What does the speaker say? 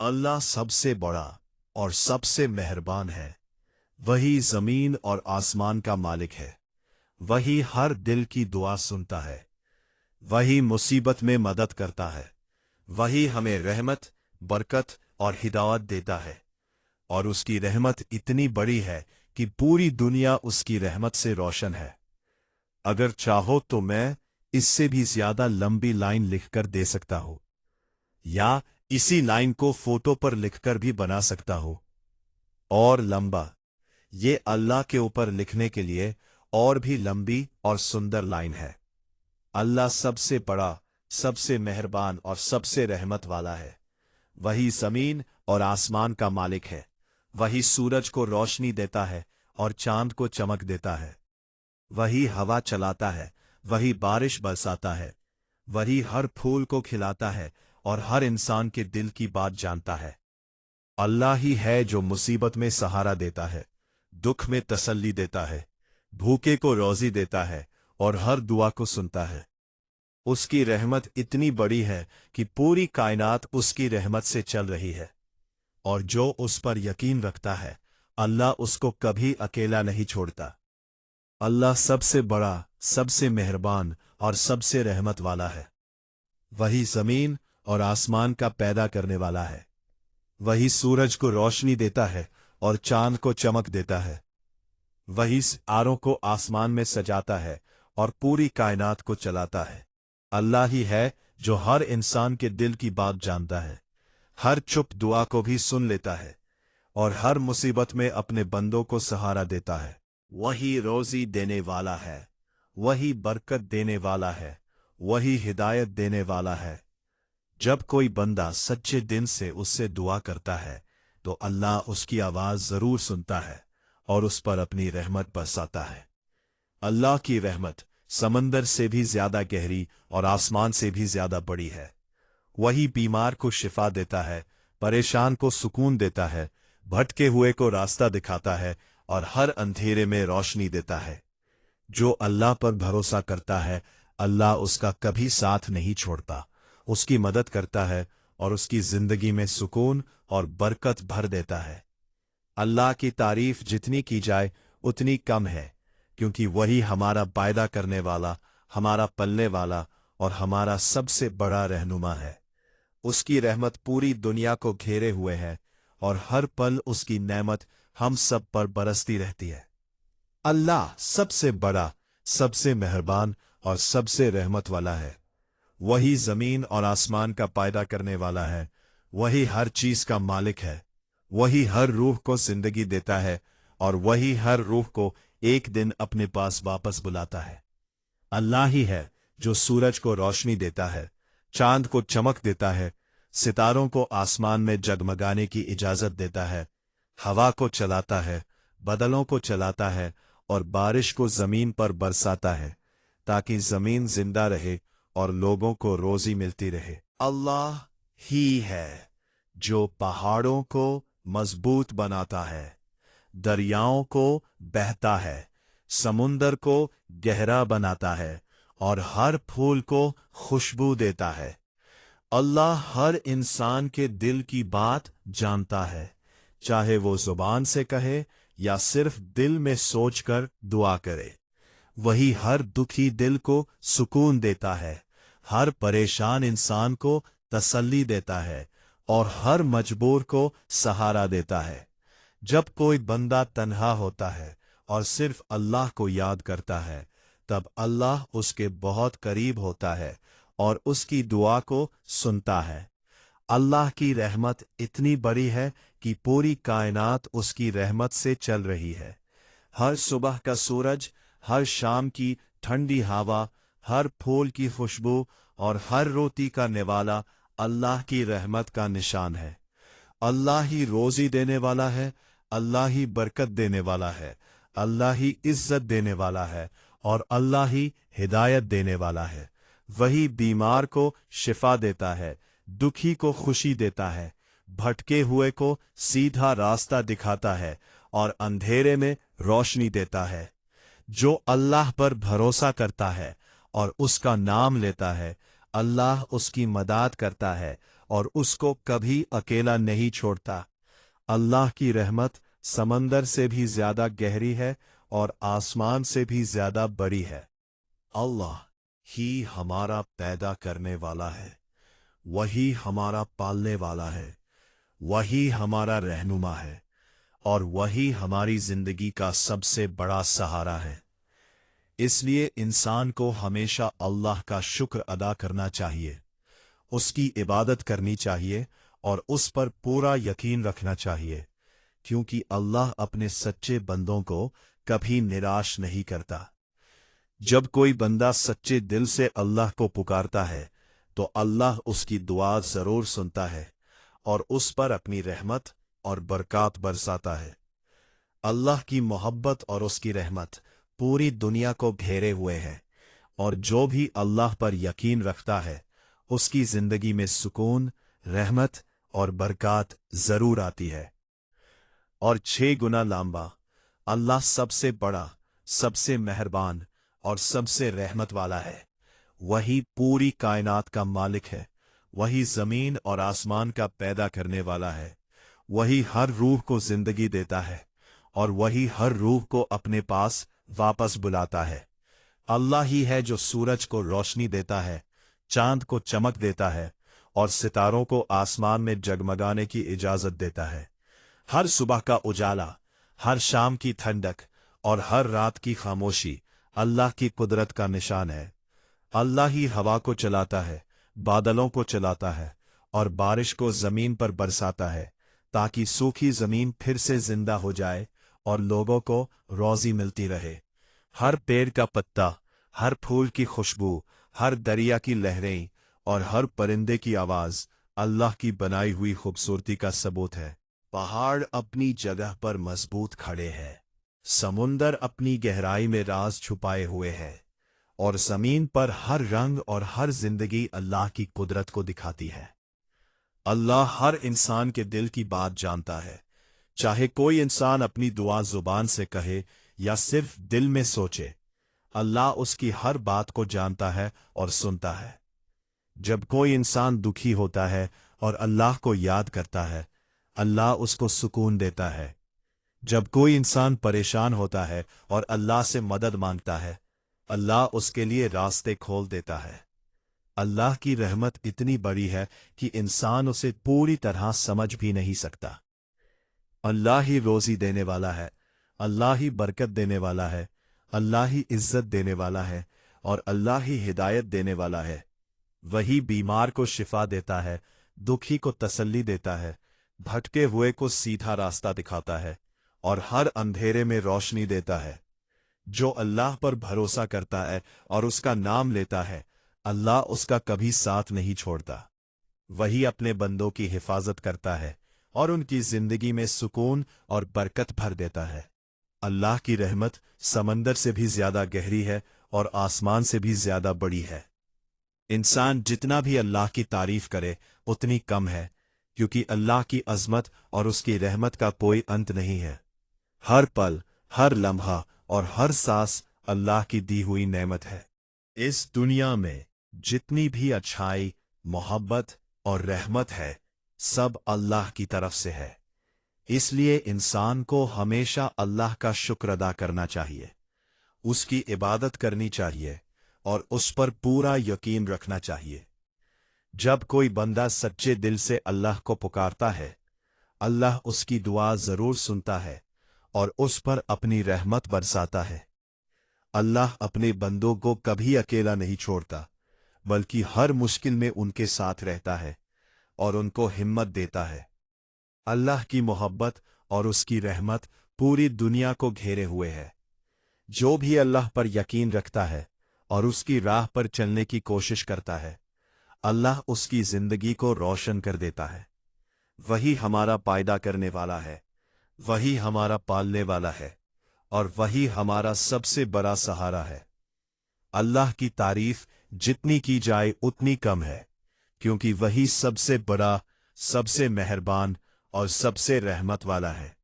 अल्लाह सबसे बड़ा और सबसे मेहरबान है। वही जमीन और आसमान का मालिक है। वही हर दिल की दुआ सुनता है। वही मुसीबत में मदद करता है। वही हमें रहमत, बरकत और हिदायत देता है। और उसकी रहमत इतनी बड़ी है कि पूरी दुनिया उसकी रहमत से रोशन है। अगर चाहो तो मैं इससे भी ज्यादा लंबी लाइन लिखकर दे सकता हूं, या इसी लाइन को फोटो पर लिखकर भी बना सकता हूं। और लंबा, ये अल्लाह के ऊपर लिखने के लिए और भी लंबी और सुंदर लाइन है। अल्लाह सबसे बड़ा, सबसे मेहरबान और सबसे रहमत वाला है। वही जमीन और आसमान का मालिक है। वही सूरज को रोशनी देता है और चांद को चमक देता है। वही हवा चलाता है, वही बारिश बरसाता है। वही हर फूल को खिलाता है और हर इंसान के दिल की बात जानता है। अल्लाह ही है जो मुसीबत में सहारा देता है, दुख में तसल्ली देता है, भूखे को रोजी देता है और हर दुआ को सुनता है। उसकी रहमत इतनी बड़ी है कि पूरी कायनात उसकी रहमत से चल रही है। और जो उस पर यकीन रखता है, अल्लाह उसको कभी अकेला नहीं छोड़ता। अल्लाह सबसे बड़ा, सबसे मेहरबान और सबसे रहमत वाला है। वही जमीन और आसमान का पैदा करने वाला है। वही सूरज को रोशनी देता है और चांद को चमक देता है। वही सितारों को आसमान में सजाता है और पूरी कायनात को चलाता है। अल्लाह ही है जो हर इंसान के दिल की बात जानता है, हर चुप दुआ को भी सुन लेता है और हर मुसीबत में अपने बंदों को सहारा देता है। वही रोजी देने वाला है, वही बरकत देने वाला है, वही हिदायत देने वाला है। जब कोई बंदा सच्चे दिल से उससे दुआ करता है तो अल्लाह उसकी आवाज जरूर सुनता है और उस पर अपनी रहमत बरसाता है। अल्लाह की रहमत समंदर से भी ज्यादा गहरी और आसमान से भी ज्यादा बड़ी है। वही बीमार को शिफा देता है, परेशान को सुकून देता है, भटके हुए को रास्ता दिखाता है और हर अंधेरे में रोशनी देता है। जो अल्लाह पर भरोसा करता है, अल्लाह उसका कभी साथ नहीं छोड़ता, उसकी मदद करता है और उसकी जिंदगी में सुकून और बरकत भर देता है। अल्लाह की तारीफ जितनी की जाए उतनी कम है, क्योंकि वही हमारा वायदा करने वाला, हमारा पलने वाला और हमारा सबसे बड़ा रहनुमा है। उसकी रहमत पूरी दुनिया को घेरे हुए है और हर पल उसकी नेमत हम सब पर बरसती रहती है। अल्लाह सबसे बड़ा, सबसे मेहरबान और सबसे रहमत वाला है। वही जमीन और आसमान का पैदा करने वाला है। वही हर चीज का मालिक है। वही हर रूह को जिंदगी देता है और वही हर रूह को एक दिन अपने पास वापस बुलाता है। अल्लाह ही है जो सूरज को रोशनी देता है, चांद को चमक देता है, सितारों को आसमान में जगमगाने की इजाजत देता है, हवा को चलाता है, बादलों को चलाता है और बारिश को जमीन पर बरसाता है, ताकि जमीन जिंदा रहे और लोगों को रोजी मिलती रहे। अल्लाह ही है जो पहाड़ों को मजबूत बनाता है, दरियाओं को बहता है, समुंदर को गहरा बनाता है और हर फूल को खुशबू देता है। अल्लाह हर इंसान के दिल की बात जानता है, चाहे वो जुबान से कहे या सिर्फ दिल में सोचकर दुआ करे। वही हर दुखी दिल को सुकून देता है, हर परेशान इंसान को तसल्ली देता है और हर मजबूर को सहारा देता है। जब कोई बंदा तन्हा होता है और सिर्फ अल्लाह को याद करता है, तब अल्लाह उसके बहुत करीब होता है और उसकी दुआ को सुनता है। अल्लाह की रहमत इतनी बड़ी है कि पूरी कायनात उसकी रहमत से चल रही है। हर सुबह का सूरज, हर शाम की ठंडी हवा, हर फूल की खुशबू और हर रोटी का निवाला अल्लाह की रहमत का निशान है। अल्लाह ही रोजी देने वाला है, अल्लाह ही बरकत देने वाला है, अल्लाह ही इज्जत देने वाला है और अल्लाह ही हिदायत देने वाला है। वही बीमार को शिफा देता है, दुखी को खुशी देता है, भटके हुए को सीधा रास्ता दिखाता है और अंधेरे में रोशनी देता है। जो अल्लाह पर भरोसा करता है और उसका नाम लेता है, अल्लाह उसकी मदद करता है और उसको कभी अकेला नहीं छोड़ता। अल्लाह की रहमत समंदर से भी ज्यादा गहरी है और आसमान से भी ज्यादा बड़ी है। अल्लाह ही हमारा पैदा करने वाला है, वही हमारा पालने वाला है, वही हमारा रहनुमा है और वही हमारी जिंदगी का सबसे बड़ा सहारा है। इसलिए इंसान को हमेशा अल्लाह का शुक्र अदा करना चाहिए, उसकी इबादत करनी चाहिए और उस पर पूरा यकीन रखना चाहिए, क्योंकि अल्लाह अपने सच्चे बंदों को कभी निराश नहीं करता। जब कोई बंदा सच्चे दिल से अल्लाह को पुकारता है तो अल्लाह उसकी दुआ जरूर सुनता है और उस पर अपनी रहमत और बरकत बरसाता है। अल्लाह की मोहब्बत और उसकी रहमत पूरी दुनिया को घेरे हुए है और जो भी अल्लाह पर यकीन रखता है उसकी जिंदगी में सुकून, रहमत और बरकत जरूर आती है। और 6 गुना लंबा अल्लाह सबसे बड़ा, सबसे मेहरबान और सबसे रहमत वाला है। वही पूरी कायनात का मालिक है, वही जमीन और आसमान का पैदा करने वाला है, वही हर रूह को जिंदगी देता है और वही हर रूह को अपने पास वापस बुलाता है। अल्लाह ही है जो सूरज को रोशनी देता है, चांद को चमक देता है और सितारों को आसमान में जगमगाने की इजाजत देता है। हर सुबह का उजाला, हर शाम की ठंडक और हर रात की खामोशी अल्लाह की कुदरत का निशान है। अल्लाह ही हवा को चलाता है, बादलों को चलाता है और बारिश को जमीन पर बरसाता है ताकि सूखी जमीन फिर से जिंदा हो जाए और लोगों को रोजी मिलती रहे। हर पेड़ का पत्ता, हर फूल की खुशबू, हर दरिया की लहरें और हर परिंदे की आवाज अल्लाह की बनाई हुई खूबसूरती का सबूत है। पहाड़ अपनी जगह पर मजबूत खड़े हैं, समुंदर अपनी गहराई में राज छुपाए हुए हैं और जमीन पर हर रंग और हर जिंदगी अल्लाह की कुदरत को दिखाती है। अल्लाह हर इंसान के दिल की बात जानता है, चाहे कोई इंसान अपनी दुआ जुबान से कहे या सिर्फ दिल में सोचे, अल्लाह उसकी हर बात को जानता है और सुनता है। जब कोई इंसान दुखी होता है और अल्लाह को याद करता है, अल्लाह उसको सुकून देता है। जब कोई इंसान परेशान होता है और अल्लाह से मदद मांगता है, अल्लाह उसके लिए रास्ते खोल देता है। अल्लाह की रहमत इतनी बड़ी है कि इंसान उसे पूरी तरह समझ भी नहीं सकता। अल्लाह ही रोजी देने वाला है, अल्लाह ही बरकत देने वाला है, अल्लाह ही इज्जत देने वाला है और अल्लाह ही हिदायत देने वाला है। वही बीमार को शिफा देता है, दुखी को तसल्ली देता है, भटके हुए को सीधा रास्ता दिखाता है और हर अंधेरे में रोशनी देता है। जो अल्लाह पर भरोसा करता है और उसका नाम लेता है, अल्लाह उसका कभी साथ नहीं छोड़ता। वही अपने बंदों की हिफाजत करता है और उनकी जिंदगी में सुकून और बरकत भर देता है। अल्लाह की रहमत समंदर से भी ज्यादा गहरी है और आसमान से भी ज्यादा बड़ी है। इंसान जितना भी अल्लाह की तारीफ करे उतनी कम है, क्योंकि अल्लाह की अजमत और उसकी रहमत का कोई अंत नहीं है। हर पल, हर लम्हा और हर सांस अल्लाह की दी हुई नेमत है। इस दुनिया में जितनी भी अच्छाई, मोहब्बत और रहमत है, सब अल्लाह की तरफ से है। इसलिए इंसान को हमेशा अल्लाह का शुक्र अदा करना चाहिए, उसकी इबादत करनी चाहिए और उस पर पूरा यकीन रखना चाहिए। जब कोई बंदा सच्चे दिल से अल्लाह को पुकारता है, अल्लाह उसकी दुआ जरूर सुनता है और उस पर अपनी रहमत बरसाता है। अल्लाह अपने बंदों को कभी अकेला नहीं छोड़ता, बल्कि हर मुश्किल में उनके साथ रहता है और उनको हिम्मत देता है। अल्लाह की मोहब्बत और उसकी रहमत पूरी दुनिया को घेरे हुए है। जो भी अल्लाह पर यकीन रखता है और उसकी राह पर चलने की कोशिश करता है, अल्लाह उसकी जिंदगी को रोशन कर देता है। वही हमारा पैदा करने वाला है, वही हमारा पालने वाला है और वही हमारा सबसे बड़ा सहारा है। अल्लाह की तारीफ जितनी की जाए उतनी कम है, क्योंकि वही सबसे बड़ा, सबसे मेहरबान और सबसे रहमत वाला है।